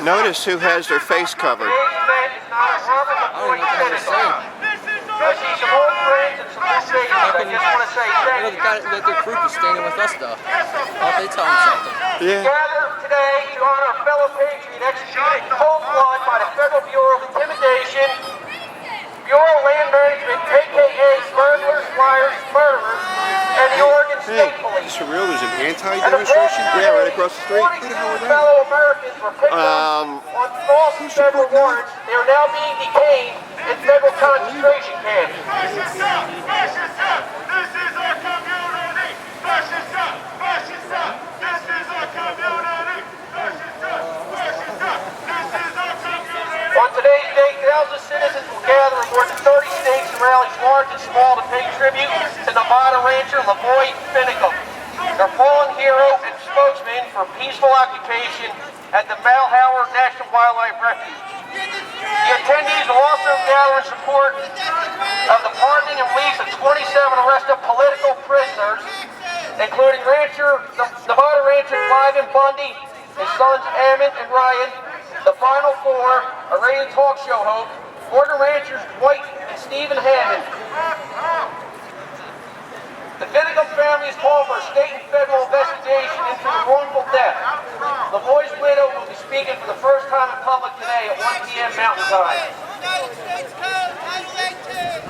Notice who has their face covered. Today's event is not a Robert LaVoy Finicum. I see some old friends and some new faces. I just want to say thank you. Look, their group is standing with us though. Why don't they tell them something? Yeah. Gather today to honor a fellow patriot executed in cold blood by the Federal Bureau of Intimidation, Bureau of Land Management, aka burglars, liars, murderers, and the Oregon State Police. Is this real? There's an anti-demonstration? Yeah, right across the street. 22 fellow Americans were picked up on false federal warrants. They are now being detained in federal concentration camps. Fascist up! Fascist up! This is our community! Fascist up! Fascist up! This is our community! Fascist up! Fascist up! This is our community! On today's day, thousands of citizens will gather in more than 30 states and rallies large and small to pay tribute to Nevada rancher LaVoy Finicum, their fallen hero and spokesman for peaceful occupation at the Malheur National Wildlife Refuge. The attendees will also gather in support of the pardoning and release of 27 arrested political prisoners, including Nevada rancher Clive Bundy, his sons Ammon and Ryan, the final four, a radio talk show host, Oregon ranchers Dwight and Stephen Hammond. The Finicum family is called for a state and federal investigation into the wrongful death. LaVoy's widow will be speaking for the first time in public today at 1 p.m. Mountain Time. United States Code, Title 18.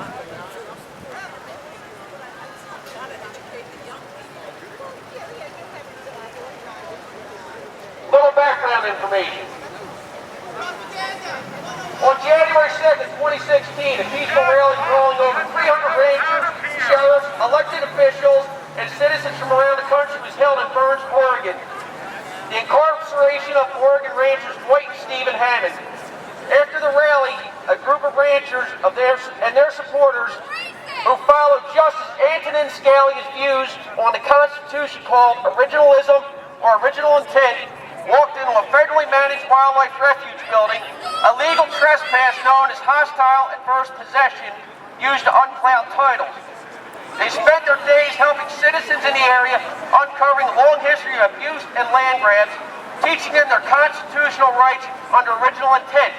Little background information. On January 2nd, 2016, a peaceful rally drawing over 300 rangers, sheriffs, elected officials, and citizens from around the country was held in Burns, Oregon. The incarceration of Oregon rangers Dwight and Stephen Hammond. After the rally, a group of ranchers and their supporters who followed Justice Antonin Scalia's views on the Constitution called originalism or original intent walked into a federally managed wildlife refuge building, a legal trespass known as hostile adverse possession used to uncloud titles. They spent their days helping citizens in the area, uncovering a long history of abuse and land grabs, teaching them their constitutional rights under original intent.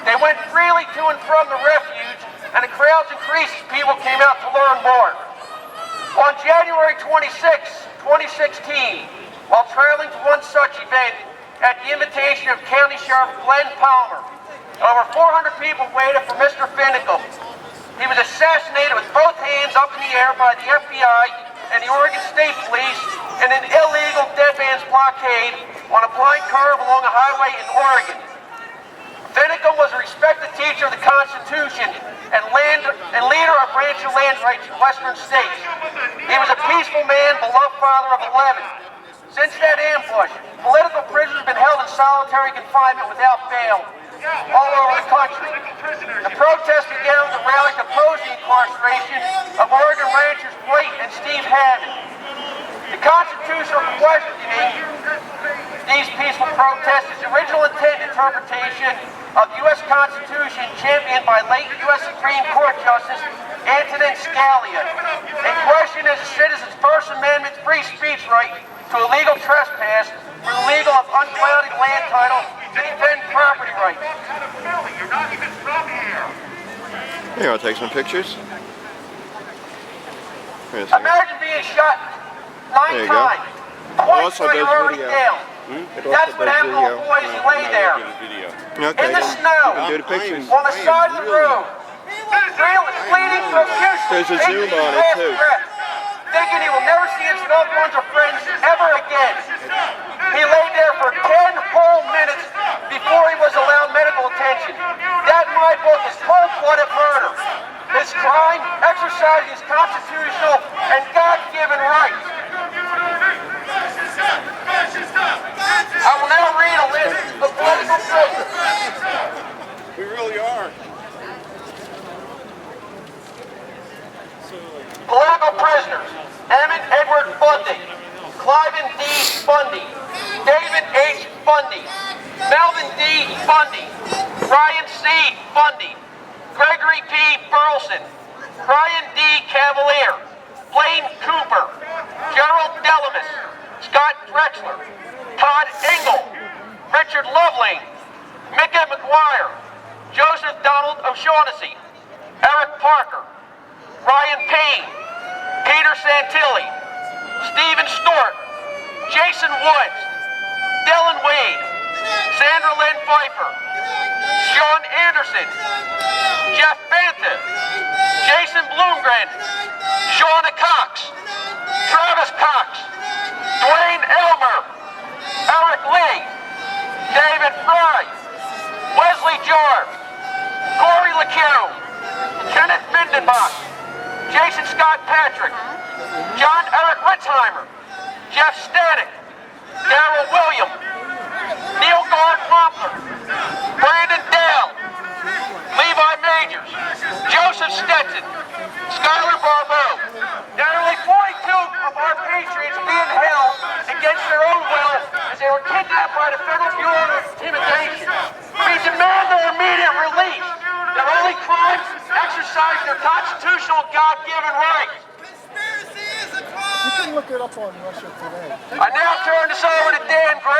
They went freely to and from the refuge, and the crowds increased as people came out to learn more. On January 26, 2016, while traveling to one such event at the invitation of County Sheriff Glenn Palmer, over 400 people waited for Mr. Finicum. He was assassinated with both hands up in the air by the FBI and the Oregon State Police in an illegal dead man's blockade on a blind curve along a highway in Oregon. Finicum was a respected teacher of the Constitution and leader of rancher land rights in western states. He was a peaceful man, beloved father of 11. Since that ambush, political prisoners have been held in solitary confinement without bail all over the country. The protest began with the rally to oppose the incarceration of Oregon ranchers Dwight and Steve Hammond. The constitutional questioning these peaceful protests is the original intent interpretation of the U.S. Constitution championed by late U.S. Supreme Court Justice Antonin Scalia. In question is a citizen's First Amendment free speech right to illegal trespass for the legal of unclouded land title to defend property rights. You're not even from here. You want to take some pictures? Imagine being shot 9 times. Twice while you're already down. That's what happened to the boys who lay there. Okay. In the snow. Do the pictures. On the side of the road. Bleeding profusely. There's a zoom on it too. Thinking he will never see his loved ones or friends ever again. He lay there for 10 whole minutes before he was allowed medical attention. That, in my book, is cold-blooded murder. His crime, exercising his constitutional and God-given rights. I will now read a list of political prisoners. We really are. Political prisoners: Ammon Edward Bundy, Clive D. Bundy, David H. Bundy, Melvin D. Bundy, Ryan C. Bundy, Gregory P. Burleson, Brian D. Cavalier, Blaine Cooper, Gerald Delamis, Scott Drexler, Todd Engel, Richard Loveling, Micah McGuire, Joseph Donald O'Shaughnessy, Eric Parker, Ryan Payne, Peter Santilli, Stephen Stewart, Jason Woods, Dylan Wade, Sandra Lynn Pfeiffer, Sean Anderson, Jeff Banta, Jason Bloomgren, Shauna Cox, Travis Cox, Dwayne Elmer, Eric Lee, David Fry, Wesley Jarb, Corey LeCue, Kenneth Mindenbach, Jason Scott Patrick, John Eric Ritzheimer, Jeff Stanek, Darrell William, Neil Gard Wampler, Brandon Dale, Levi Majors, Joseph Stetson, Skylar Barbeau. Nearly 42 of our patriots being held against their own will as they were kidnapped by the Federal Bureau of Intimidation. We demand their immediate release. Their only crimes exercise their constitutional God-given rights. Conspiracy is a crime. You can look it up on Russia Today. I now turn this over to Dan Gray.